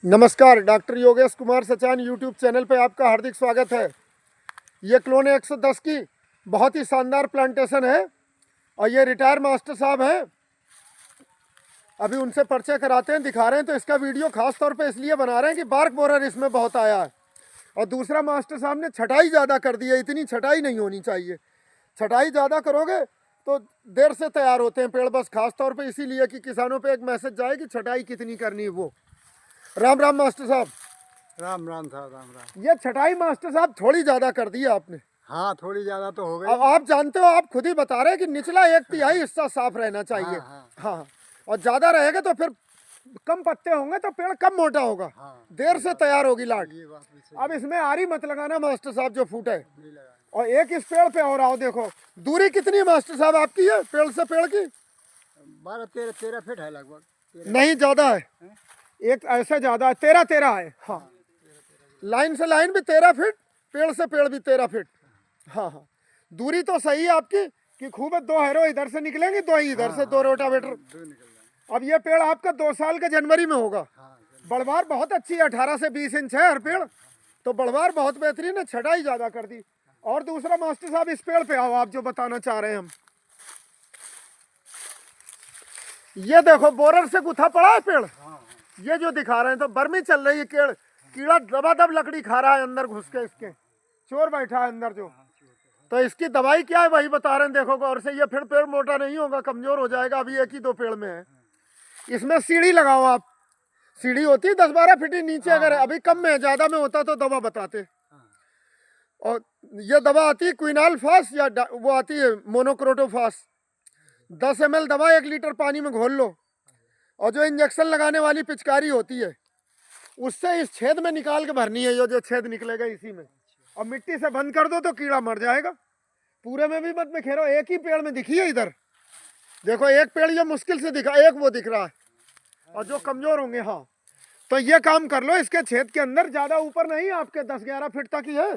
नमस्कार, doctor Yogesh Kumar Sachan YouTube channel पे आपका हार्दिक स्वागत है। ये क्लोन 110 की बहुत ही शानदार प्लांटेशन है और ये रिटायर मास्टर साहब हैं। अभी उनसे परिचय कराते हैं, दिखा रहे हैं। तो इसका वीडियो खास तौर पे इसलिए बना रहे हैं कि बार्क बोरर इसमें बहुत आया है और दूसरा मास्टर साहब ने छटाई ज़्यादा कर दी है। इतनी छटाई नहीं होनी चाहिए। छटाई ज़्यादा करोगे तो देर से तैयार होते हैं पेड़, बस खास तौर पे इसीलिए कि किसानों पे एक मैसेज जाए कि छटाई कितनी करनी है वो। राम राम मास्टर साहब। राम राम साहब, राम राम। ये छटाई मास्टर साहब थोड़ी ज्यादा कर दी है आपने। हाँ, थोड़ी ज्यादा तो हो गई। अब आप जानते हो, आप खुद ही बता रहे हैं कि निचला 1/3 हिस्सा साफ रहना चाहिए। हाँ, हाँ, और ज्यादा रहेगा तो फिर कम पत्ते होंगे तो पेड़ कम मोटा होगा। हाँ, देर से तैयार होगी लाट। ये बात भी सही अब इसमें आरी मत लगाना मास्टर साहब, जो फूट है। नहीं लगा। और एक इस पेड़ पे और आओ, देखो दूरी कितनी है मास्टर साहब आपकी है पेड़ से पेड़ की? 12-13 फीट है लगभग। नहीं, ज्यादा है। एक ऐसे ज्यादा है, 13 है। हाँ, लाइन से लाइन भी 13 फीट, पेड़ से पेड़ भी 13 फीट। हाँ हाँ, दूरी तो सही है आपकी कि खूब है। 2 हैरो इधर से निकलेंगे, 2 ही इधर से, 2 रोटावेटर। दो निकल जाए। अब ये पेड़ आपका 2 साल का जनवरी में होगा। हाँ, बढ़वार बहुत अच्छी है, 18 से 20 इंच है हर पेड़, तो बढ़वार बहुत बेहतरीन है। छटाई ज्यादा कर दी। और दूसरा मास्टर साहब, इस पेड़ पे आओ, आप जो बताना चाह रहे हैं हम। ये देखो बोरर से गुथा पड़ा है पेड़। ये जो दिखा रहे हैं, तो बर्मी चल रही है। कीड़ा दबादब लकड़ी खा रहा है अंदर घुस के, इसके चोर बैठा है अंदर जो। तो इसकी दवाई क्या है वही बता रहे हैं। देखो गौर से, ये फिर पेड़ मोटा नहीं होगा, कमजोर हो जाएगा। अभी 1 ही 2 पेड़ में है। इसमें सीढ़ी लगाओ आप। सीढ़ी होती है 10-12 फीट नीचे, अगर अभी कम में है, ज्यादा में होता तो दवा बताते। और ये दवा आती है क्विनाल फास या वो आती है मोनोक्रोटोफास। 10 ml दवा 1 लीटर पानी में घोल लो। और जो इंजेक्शन लगाने वाली पिचकारी होती है, उससे इस छेद में निकाल के भरनी है। ये जो छेद निकलेगा इसी में, और मिट्टी से बंद कर दो तो कीड़ा मर जाएगा। पूरे में भी मत बिखेरो। एक ही पेड़ में दिखी है इधर, देखो एक पेड़ ये मुश्किल से दिखा, एक वो दिख रहा है। और जो कमजोर होंगे, हाँ, तो ये काम कर लो। इसके छेद के अंदर, ज्यादा ऊपर नहीं, आपके 10-11 फीट तक ही है।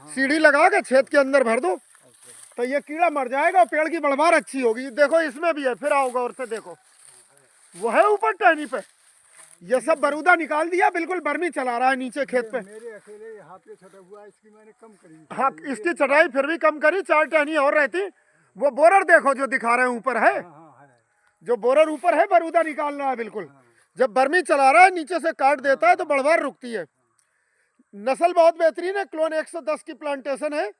सीढ़ी लगा के छेद के अंदर भर दो तो ये कीड़ा मर जाएगा। पेड़ की बढ़वार अच्छी होगी। देखो इसमें भी है, फिर आओगे और से देखो, वो है ऊपर टहनी पे। ये सब बरूदा निकाल दिया, बिल्कुल बर्मी चला रहा है नीचे खेत पे। मेरे अकेले हाथ पे छटा हुआ है, इसकी मैंने कम करी। हाँ, इसकी चढ़ाई फिर भी कम करी, 4 टहनी और रहती। वो बोरर देखो जो दिखा रहे हैं ऊपर है, हाँ, जो बोरर ऊपर है, बरूदा निकाल रहा है बिल्कुल। जब बर्मी चला रहा है, नीचे से काट देता है तो बढ़वार रुकती है। नस्ल बहुत बेहतरीन है, क्लोन 110 की प्लांटेशन है।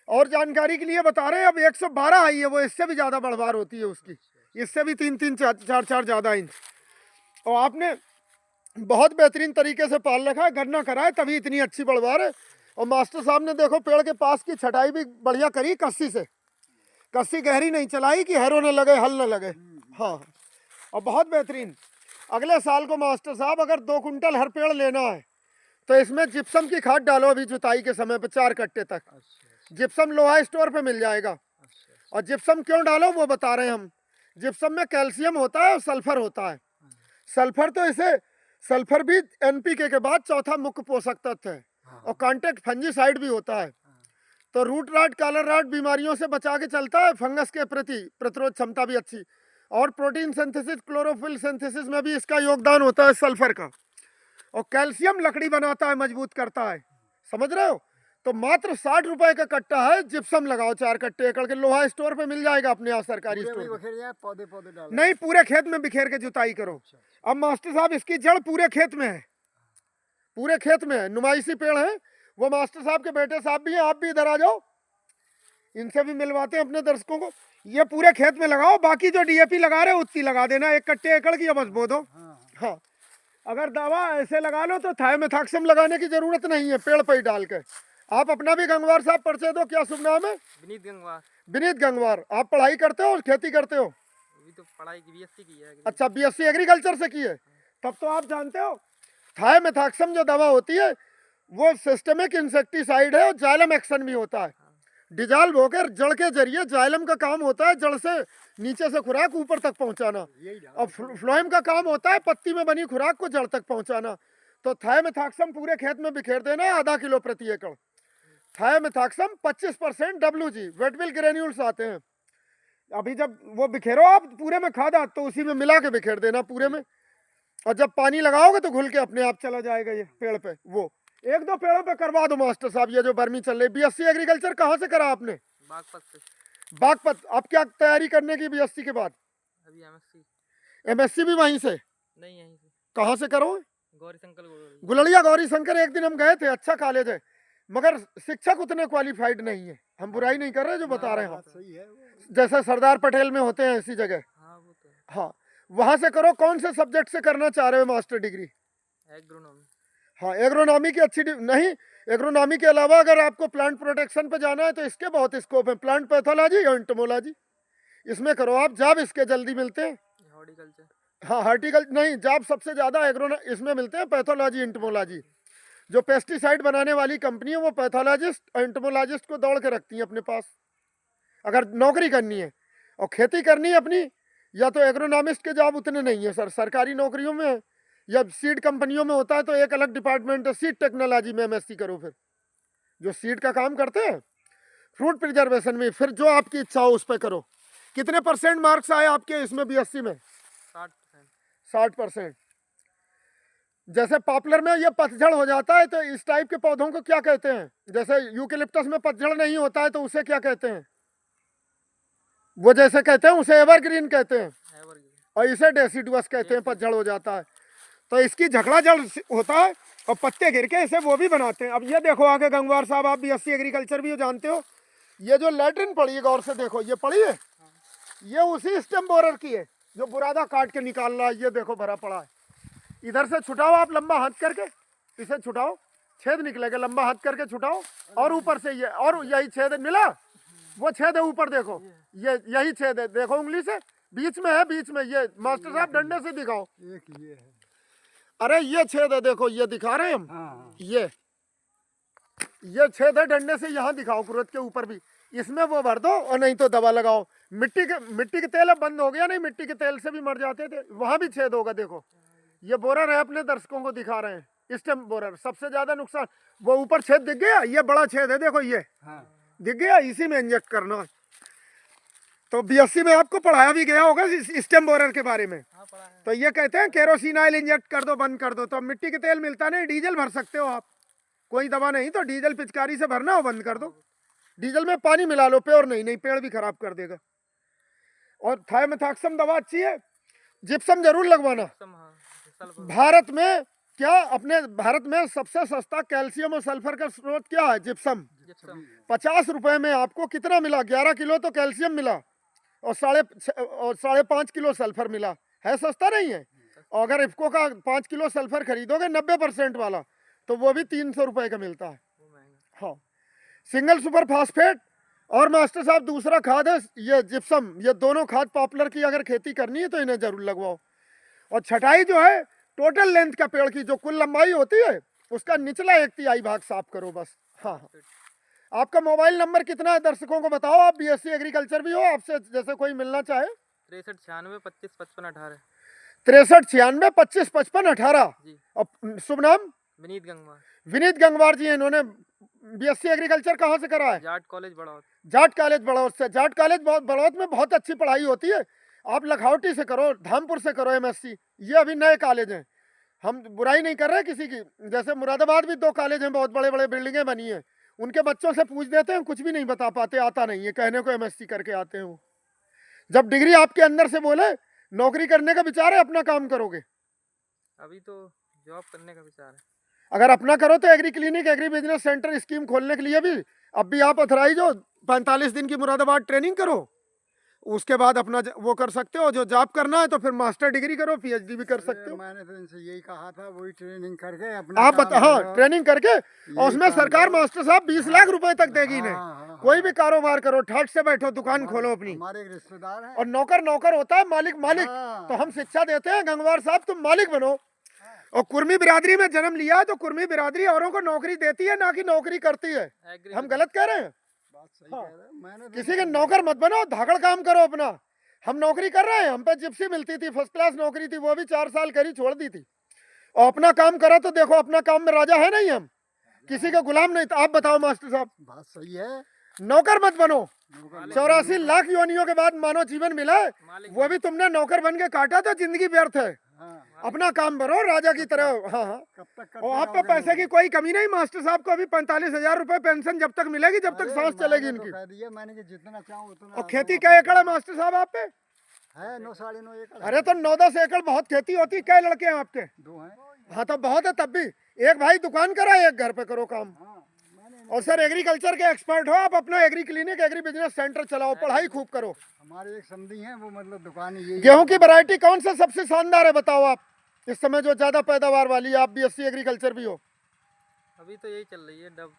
और जानकारी के लिए बता रहे हैं, अब 112 आई है वो, इससे भी ज्यादा बढ़वार होती है उसकी, इससे भी 3-3 4-4 ज्यादा इंच। और आपने बहुत बेहतरीन तरीके से पाल रखा है, गन्ना करा है, तभी इतनी अच्छी बढ़वार है। और मास्टर साहब ने देखो पेड़ के पास की छटाई भी बढ़िया करी, कस्सी से। कस्सी गहरी नहीं चलाई कि हैरो न लगे, हल न लगे। हाँ, और बहुत बेहतरीन। अगले साल को मास्टर साहब अगर 2 कुंटल हर पेड़ लेना है तो इसमें जिप्सम की खाद डालो अभी जुताई के समय पे, 4 कट्टे तक। जिप्सम लोहा स्टोर पे मिल जाएगा। और जिप्सम क्यों डालो वो बता रहे हैं हम। जिप्सम में कैल्शियम होता है और सल्फर होता है। सल्फर तो इसे, सल्फर भी एनपीके के बाद चौथा मुख्य पोषक तत्व है। और कांटेक्ट फंजीसाइड भी होता है, तो रूट राट, कॉलर राट बीमारियों से बचा के चलता है। फंगस के प्रति प्रतिरोध क्षमता भी अच्छी। और प्रोटीन सिंथेसिस, क्लोरोफिल सिंथेसिस में भी इसका योगदान होता है सल्फर का। और कैल्शियम लकड़ी बनाता है, मजबूत करता है, समझ रहे हो। तो मात्र 60 रुपए का कट्टा है। जिप्सम लगाओ 4 कट्टे एकड़ के, लोहा स्टोर पे मिल जाएगा अपने यहाँ सरकारी स्टोर पे। बखेर जाए, पौधे डाल नहीं, पूरे खेत में बिखेर के जुताई करो। अब मास्टर साहब इसकी जड़ पूरे खेत में है, पूरे खेत में है। नुमाइशी पेड़ है वो। मास्टर साहब के बेटे साहब भी हैं, आप भी इधर आ जाओ, इनसे भी मिलवाते हैं अपने दर्शकों को। ये पूरे खेत में लगाओ, बाकी जो डीएपी लगा रहे हो उतनी लगा देना, 1 कट्टे एकड़ की, बस बो दो। हाँ, अगर दवा ऐसे लगा लो तो थायमेथाक्सम लगाने की जरूरत नहीं है, पेड़ पर ही डाल के। आप अपना भी गंगवार साहब परिचय दो, क्या शुभ नाम है? विनीत गंगवार। विनीत गंगवार। आप पढ़ाई करते हो और खेती करते हो? अभी तो पढ़ाई की बीएससी की है। अच्छा, बीएससी एग्रीकल्चर से की है, तब तो आप जानते हो। थायमेथाक्सम जो दवा होती है वो सिस्टमिक इंसेक्टिसाइड है, और जाइलम एक्शन भी होता है। डिजॉल्व होकर जड़ के जरिए, जाइलम का काम होता है जड़ से नीचे से खुराक ऊपर तक पहुंचाना, और फ्लोएम का काम होता है पत्ती में बनी खुराक को जड़ तक पहुंचाना। तो थायमेथाक्सम पूरे खेत में बिखेर देना, आधा किलो प्रति एकड़। थायमेथाक्सम 25% WG वेटविल ग्रेन्यूल्स आते हैं। अभी जब वो बिखेरो आप पूरे में खाद, तो उसी में मिला के बिखेर देना पूरे में। और जब पानी लगाओगे तो घुल के अपने आप चला जाएगा ये पेड़ पे। वो एक दो पेड़ों पे करवा दो मास्टर साहब ये जो बर्मी चल रही। बीएससी एग्रीकल्चर कहाँ से करा आपने? बागपत से। बागपत। अब क्या तैयारी करने की बीएससी के बाद? अभी एमएससी। एमएससी भी वहीं से? नहीं, यहीं से। कहाँ से करो? गौरी शंकर गुरुकुल। गुलड़िया गौरी शंकर। एक दिन हम गए थे, अच्छा कॉलेज है, मगर शिक्षक उतने क्वालिफाइड नहीं है। हम बुराई नहीं कर रहे, जो बता रहे हैं हम। बात सही है वो। जैसे सरदार पटेल में होते हैं ऐसी जगह। हाँ वो तो है। हाँ, वहां से करो। कौन से सब्जेक्ट से करना चाह रहे हो मास्टर डिग्री? एग्रोनॉमी। हाँ, एग्रोनॉमी की अच्छी नहीं, एग्रोनॉमी के अलावा अगर आपको प्लांट प्रोटेक्शन पे जाना है तो इसके बहुत स्कोप है। प्लांट पैथोलॉजी और एंटोमोलॉजी, इसमें करो आप। जॉब इसके जल्दी मिलते हैं। हॉर्टिकल्चर। हाँ, हार्टिकल्चर नहीं, जॉब सबसे ज़्यादा इसमें मिलते हैं, पैथोलॉजी एंटोमोलॉजी। जो पेस्टिसाइड बनाने वाली कंपनी है वो पैथोलॉजिस्ट एंटोमोलॉजिस्ट को दौड़ के रखती है अपने पास, अगर नौकरी करनी है। और खेती करनी है अपनी, या तो एग्रोनॉमिस्ट के जॉब उतने नहीं है सर, सरकारी नौकरियों में है, या सीड कंपनियों में होता है तो एक अलग डिपार्टमेंट है, सीड टेक्नोलॉजी में एमएससी करो। फिर जो सीड का काम करते हैं फ्रूट प्रिजर्वेशन में, फिर जो आपकी इच्छा हो उस पर करो। कितने % मार्क्स आए आपके इसमें बीएससी में? 60%। 60%। जैसे पॉपुलर में ये पतझड़ हो जाता है तो इस टाइप के पौधों को क्या कहते हैं? जैसे यूकेलिप्टस में पतझड़ नहीं होता है तो उसे क्या कहते हैं? वो जैसे कहते हैं उसे एवरग्रीन कहते हैं, एवरग्रीन। और इसे डेसिडुअस कहते हैं, पतझड़ हो जाता है तो इसकी झगड़ा जड़ होता है और पत्ते गिर के इसे वो भी बनाते हैं। अब ये देखो आगे गंगवार साहब, आप बीएससी एग्रीकल्चर भी जानते हो, ये जो लैट्रिन पड़ी है, गौर से देखो, ये पड़ी है, ये उसी स्टेम बोरर की है जो बुरादा काट के निकाल रहा है। ये देखो भरा पड़ा है। इधर से छुटाओ आप लंबा हाथ करके, इसे छुटाओ, छेद निकलेगा, लंबा हाथ करके छुटाओ, और ऊपर से ये, और यही छेद मिला, वो छेद है ऊपर देखो, ये यही छेद है, देखो उंगली से बीच में है, बीच में। ये मास्टर साहब डंडे से दिखाओ। एक ये है। अरे ये छेद है, देखो ये दिखा रहे हैं हम। हाँ। ये छेद है, डंडे से यहाँ दिखाओ, कुरत के ऊपर भी। इसमें वो भर दो और नहीं तो दवा लगाओ। मिट्टी के तेल अब बंद हो गया, नहीं मिट्टी के तेल से भी मर जाते थे, वहां भी छेद होगा। देखो ये बोरर है, अपने दर्शकों को दिखा रहे हैं, स्टेम बोरर सबसे ज्यादा नुकसान। वो ऊपर छेद दिख गया, ये बड़ा छेद है, देखो ये दिख गया, इसी में इंजेक्ट करना है। तो बीएससी में आपको पढ़ाया भी गया होगा स्टेम बोरर के बारे में। हाँ पढ़ा है। तो ये कहते हैं केरोसिन ऑयल इंजेक्ट कर दो, बंद कर दो। तो मिट्टी के तेल मिलता नहीं, डीजल भर सकते हो आप, कोई दवा नहीं तो डीजल पिचकारी से भरना हो, बंद कर दो। डीजल में पानी मिला लो, प्योर नहीं, पेड़ भी खराब कर देगा। और थायोमेथाक्सम दवा अच्छी है, जिप्सम जरूर लगवाना। हाँ, सल्फर। भारत में क्या, अपने भारत में सबसे सस्ता कैल्शियम और सल्फर का स्रोत क्या है? जिप्सम। जिप्सम। 50 रुपए में आपको कितना मिला? 11 किलो तो कैल्शियम मिला और 5.5 किलो सल्फर मिला। है सस्ता नहीं है? और अगर इफ्को का 5 किलो सल्फर खरीदोगे 90% वाला तो वो भी 300 रुपए का मिलता है। वो महंगा। हाँ, सिंगल सुपर फास्फेट और मास्टर साहब दूसरा खाद है ये जिप्सम। ये दोनों खाद पॉपुलर की अगर खेती करनी है तो इन्हें जरूर लगवाओ। और छटाई जो है टोटल लेंथ का पेड़ की जो कुल लंबाई होती है उसका निचला 1/3 भाग साफ करो बस। हाँ हाँ। आपका मोबाइल नंबर कितना है दर्शकों को बताओ? आप बीएससी एग्रीकल्चर भी हो, आपसे जैसे कोई मिलना चाहे। 63 96 25 55 18। 63 96 25 55 18। जी। और शुभ नाम? विनीत गंगवार। विनीत गंगवार जी। इन्होंने बीएससी एग्रीकल्चर कहाँ से करा है? जाट कॉलेज बड़ौद। जाट कॉलेज बड़ौद से। जाट कॉलेज बड़ौद में बहुत अच्छी पढ़ाई होती है। आप लखौटी से करो, धामपुर से करो एमएससी, ये अभी नए कॉलेज हैं। हम बुराई नहीं कर रहे किसी की। जैसे मुरादाबाद भी 2 कॉलेज हैं, बहुत बड़े बड़े बिल्डिंगें बनी हैं, उनके बच्चों से पूछ देते हैं, कुछ भी नहीं बता पाते, आता नहीं है, कहने को एमएससी करके आते हैं वो। जब डिग्री आपके अंदर से बोले नौकरी करने का विचार है, अपना काम करोगे? अभी तो जॉब करने का विचार है। अगर अपना करो तो agree clinic, agri business centre scheme खोलने के लिए भी अब भी आप ऑथराइज हो। 45 दिन की मुरादाबाद ट्रेनिंग करो, उसके बाद अपना वो कर सकते हो। जो जॉब करना है तो फिर मास्टर डिग्री करो, पीएचडी भी कर सकते हो। मैंने तो इनसे यही कहा था, वही ट्रेनिंग करके अपना आप काम हाँ, करो। ट्रेनिंग करके, और उसमें काम सरकार करो। मास्टर साहब 20 लाख रुपए तक देगी इन्हें। हाँ, कोई भी कारोबार करो, ठाट से बैठो, दुकान खोलो अपनी। हमारे एक रिश्तेदार हैं। और नौकर होता है, मालिक मालिक। हाँ। तो हम शिक्षा देते हैं गंगवार साहब, तुम मालिक बनो। और कुर्मी बिरादरी में जन्म लिया है तो कुर्मी बिरादरी औरों को नौकरी देती है, ना कि नौकरी करती है। एग्री हम गलत कह रहे हैं? बात सही हाँ। कह रहे हैं। मैंने तो किसी के नौकर मत बनो, धाकड़ काम करो अपना। हम नौकरी कर रहे हैं, हम पे जिप्सी मिलती थी, फर्स्ट क्लास नौकरी थी, वो भी 4 साल करी, छोड़ दी थी। और अपना काम करा तो देखो, अपना काम में राजा है नहीं हम, किसी का गुलाम नहीं। तो आप बताओ मास्टर साहब, बात सही है। नौकर मत बनो। नौकर 84 लाख योनियों के बाद मानव जीवन मिला है, मालिक। वो भी तुमने नौकर बन के काटा तो जिंदगी व्यर्थ है। हाँ। अपना काम करो राजा की तरह। हाँ हाँ। कब तक और आप पे पैसे की कोई कमी नहीं। मास्टर साहब को अभी 45,000 रुपए पेंशन जब तक मिलेगी, जब तक सांस चलेगी इनकी। कह दिया मैंने कि जितना चाहूँ उतना। और खेती क्या एकड़ है मास्टर साहब आप पे? है 9 साढ़े 9 एकड़। अरे तो 9-10 एकड़ बहुत खेती होती। क्या लड़के हैं आपके? 2 हैं। हाँ तो बहुत है तब भी। एक भाई दुकान करा, एक घर पे करो काम। हाँ मैंने और सर एग्रीकल्चर के एक्सपर्ट हो आप, अपना agree clinic, agri business centre चलाओ, पढ़ाई खूब करो। हमारे एक समधी हैं, वो मतलब दुकान यही। गेहूं की वैरायटी कौन सा सबसे शानदार है बताओ आप इस समय, जो ज्यादा पैदावार वाली है? आप बीएससी एग्रीकल्चर भी हो। अभी तो यही चल रही है डब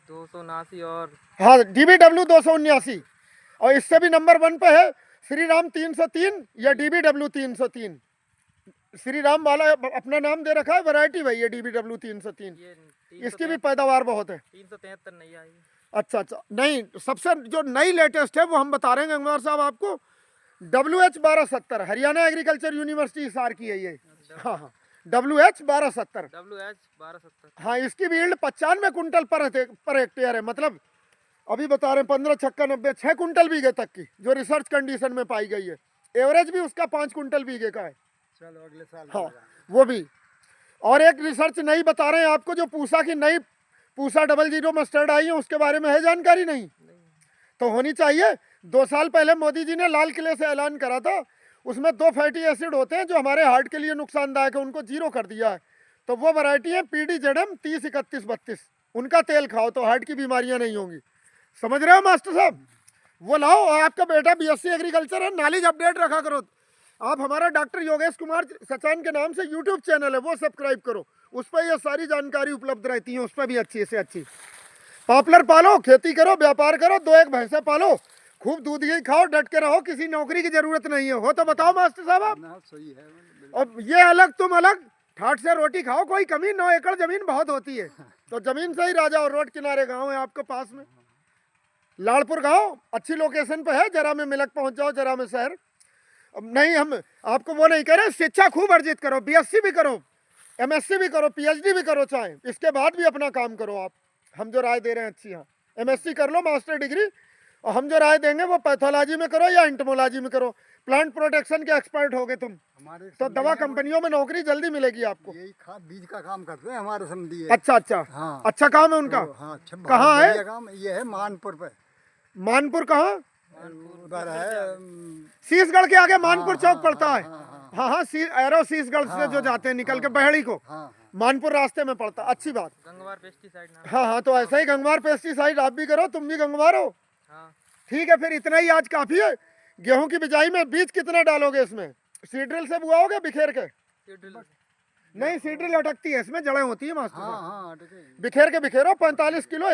279 और हाँ DBW 279, और इससे भी नंबर 1 पे है श्री राम 303 या DBW 303। श्री राम वाला अपना नाम दे रखा है, वैरायटी भाई है DBW 303। ये इसकी भी पैदावार बहुत है। 373 नहीं आई। अच्छा अच्छा, नहीं सबसे जो नई लेटेस्ट है वो हम बता रहे हैं गंगवार साहब आपको। WH 1270 Haryana agriculture university Hisar की है ये। हाँ हाँ WH 1270। WH 1270। हाँ इसकी भी यील्ड 95 कुंटल पर हेक्टेयर है। मतलब अभी बता रहे हैं 15 छक्का 90 6 कुंटल बीघे तक की जो रिसर्च कंडीशन में पाई गई है। एवरेज भी उसका 5 कुंटल बीघे का है। चलो अगले साल। हाँ वो भी। और एक रिसर्च नई बता रहे हैं आपको, जो पूसा की नई पूसा 00 मस्टर्ड आई है, उसके बारे में है जानकारी? नहीं तो होनी चाहिए। 2 साल पहले मोदी जी ने लाल किले से ऐलान करा था, उसमें 2 फैटी एसिड होते हैं जो हमारे हार्ट के लिए नुकसानदायक है, उनको 0 कर दिया है। तो वो वैरायटी है PDZM 30 31 32। उनका तेल खाओ तो हार्ट की बीमारियां नहीं होंगी। समझ रहे हो मास्टर साहब? वो लाओ। आपका बेटा BSc एग्रीकल्चर है, नॉलेज अपडेट रखा करो। आप हमारा डॉक्टर योगेश कुमार सचान के नाम से यूट्यूब चैनल है, वो सब्सक्राइब करो। उस पर ये सारी जानकारी उपलब्ध रहती है, उस पर भी अच्छी से अच्छी। पॉपुलर पालो, खेती करो, व्यापार करो, 2-1 भैंसे पालो, खूब दूध घी खाओ, डट के रहो, किसी नौकरी की जरूरत नहीं है। हो तो बताओ मास्टर साहब आप। ना सही है। अब ये अलग तुम अलग, ठाट से रोटी खाओ, कोई कमी। 9 एकड़ जमीन बहुत होती है, तो जमीन से ही राजा। और रोड किनारे गांव है आपके पास में, लाड़पुर गांव अच्छी लोकेशन पे है। जरा में मिलक पहुंच जाओ, जरा में शहर। अब नहीं, हम आपको वो नहीं कह रहे, शिक्षा खूब अर्जित करो, BSc भी करो, MSc भी करो, PhD भी करो, चाहे इसके बाद भी अपना काम करो आप। हम जो राय दे रहे हैं अच्छी। हाँ MSc कर लो, मास्टर डिग्री, और हम जो राय देंगे वो पैथोलॉजी में करो या एंटोमोलॉजी में करो। प्लांट प्रोटेक्शन के एक्सपर्ट होगे तुम, हमारे एक तो समधी दवा हैं, कंपनियों में नौकरी जल्दी मिलेगी आपको। यही खाद बीज का काम करते हैं हमारे समधी है। अच्छा अच्छा। हाँ। अच्छा काम है उनका। हाँ अच्छा, बहुत कहाँ है? बढ़िया काम ये है मानपुर पे। मानपुर कहाँ? उधर है शीशगढ़ के आगे मानपुर चौक पड़ता है। हाँ हाँ हाँ एरो शीशगढ़ से जो जाते हैं निकल के बहेड़ी को, हाँ। मानपुर रास्ते में पड़ता। अच्छी बात। गंगवार पेस्टिसाइड नाम। हाँ हाँ तो ऐसा ही गंगवार पेस्टिसाइड आप भी करो, तुम भी गंगवार हो। हाँ ठीक है, फिर इतना ही आज काफी है। गेहूं की बिजाई में बीज कितना डालोगे इसमें? सीड्रिल से बुआओगे बिखेर के? सीड्रिल। नहीं सीड्रिल अटकती है, इसमें जड़ें होती है मास्टर हाँ साहब। हाँ ठीक बिखेर के बिखेरो। 45 किलो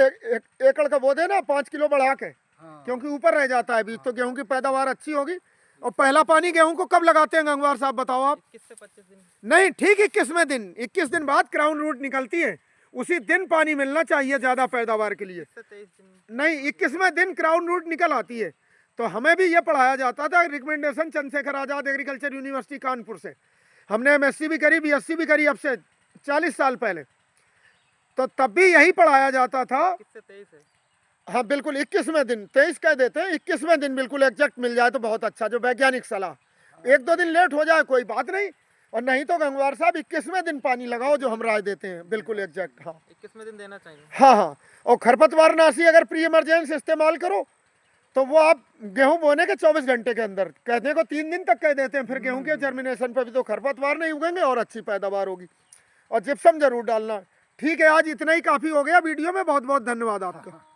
एकड़ का बो देना, 5 किलो बढ़ा के, हाँ। क्योंकि ऊपर रह जाता है बीज, तो गेहूं की पैदावार अच्छी होगी। और पहला पानी गेहूं को कब लगाते हैं गंगवार साहब बताओ आप? 21 से 25 दिन। नहीं ठीक 21वें दिन। 21 दिन बाद क्राउन रूट निकलती है, उसी दिन पानी मिलना चाहिए ज्यादा पैदावार के लिए। से 23 दिन। नहीं 21वें दिन क्राउन रूट निकल आती है। तो हमें भी ये पढ़ाया जाता था, recommendation Chandrashekhar Azad agriculture university Kanpur से। हमने MSc भी करी, BSc भी करी, अब से 40 साल पहले। तो तब भी यही पढ़ाया जाता था। 21 से 23 है। हाँ बिल्कुल 21वें दिन, 23 कह देते हैं, 21वें दिन बिल्कुल एग्जैक्ट मिल जाए तो बहुत अच्छा, जो वैज्ञानिक सलाह। 1-2 दिन लेट हो जाए कोई बात नहीं, और नहीं तो गंगवार साहब 21वें दिन पानी लगाओ, जो हम राय देते हैं बिल्कुल एग्जैक्ट। हाँ 21वें दिन देना चाहिए। हाँ हाँ। और खरपतवार नाशी अगर प्री इमरजेंस इस्तेमाल करो तो वो आप गेहूं बोने के 24 घंटे के अंदर, कहते हैं को 3 दिन तक कह देते हैं, फिर गेहूं के जर्मिनेशन पे भी तो खरपतवार नहीं उगेंगे और अच्छी पैदावार होगी। और जिप्सम जरूर डालना। ठीक है, आज इतना ही काफ़ी हो गया वीडियो में। बहुत बहुत धन्यवाद आपका।